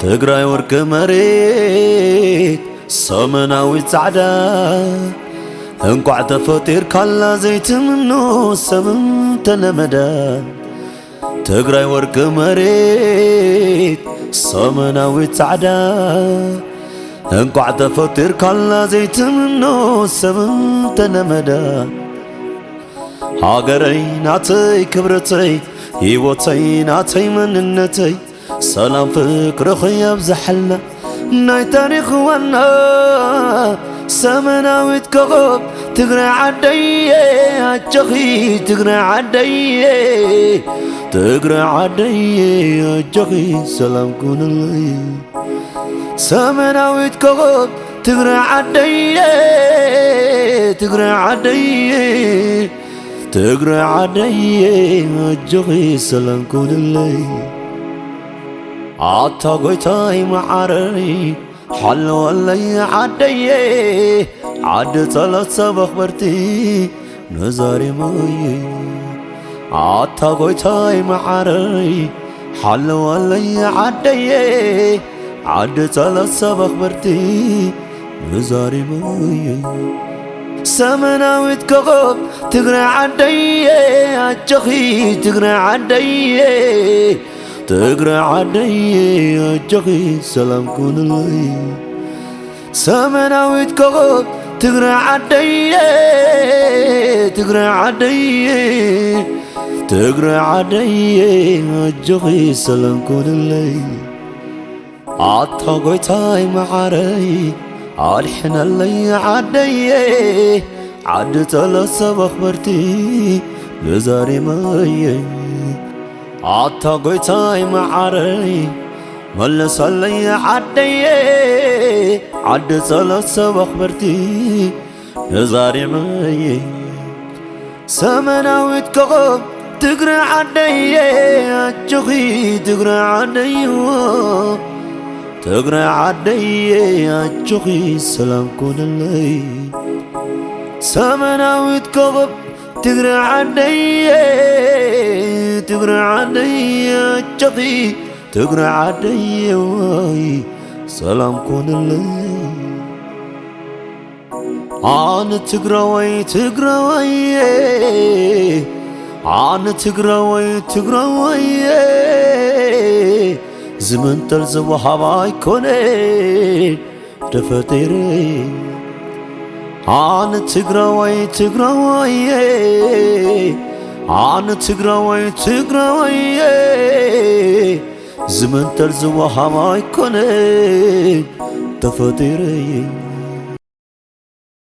ትግራይ ወርቅ መሬት ሰመናዊ ጻዕዳ እንቋዕ ተፈጢር ካላ ዘይትምኖ ሰምን ተለመዳ ትግራይ ወርቅ መሬት ሰመናዊ ጻዕዳ እንቋዕ ተፈጢር ካላ ዘይትምኖ ሰምን ተለመዳ ሃገረይ ናተይ ክብረተይ ህይወተይ ናተይ መንነተይ ሰላም ፍቅሪ ኸያብዝሐልና ናይ ታሪኽ ዋና ሰመናዊት ኮኸብ ትግራይ ዓደየ ኣጀኺ ትግራይ ዓደየ ትግራይ ዓደየ ኣጀኺ ሰላም ኩንለይ ሰመናዊት ኮኸብ ትግራይ ዓደየ ትግራይ ዓደየ ትግራይ ዓደየ ኣጀኺ ሰላም ኩንለይ عطا قويتاي معاري حلو اللي عدي عد ثلاث سبخ برتي نزاري موي عطا قويتاي معاري حلو اللي عدي عد ثلاث سبخ برتي نزاري موي سمناويت كغب تقرا عدي أجخي تقرا عدي تقرا عدي أجخي سلام كونلي سمناويت كغب تقرا عدي تقرا عدي تقرا عدي أجخي سلام كونلي عطا قويتاي معاري عالحنا اللي عدي عد ثلاث سبخ برتي لزاري ماي عطا قويتاي معاري ملس اللي عدي عد ثلاث سبخ برتي لزاري ماي سمناويت كغب تقرا عدي أجخي تقرا عدي تقرا عدي أجخي سلام كونلي سمناويت كغب تقرا عدي تقرا عدي أجخي تقرا عدي سلام كونلي عن تقراوي تقراوي عن تقراوي تقراوي زمن تلزم وحباي كوني تفتيري عن تقراوي تقراوي عن تقراوي تقراوي زمن تلزم وحباي كوني تفتيري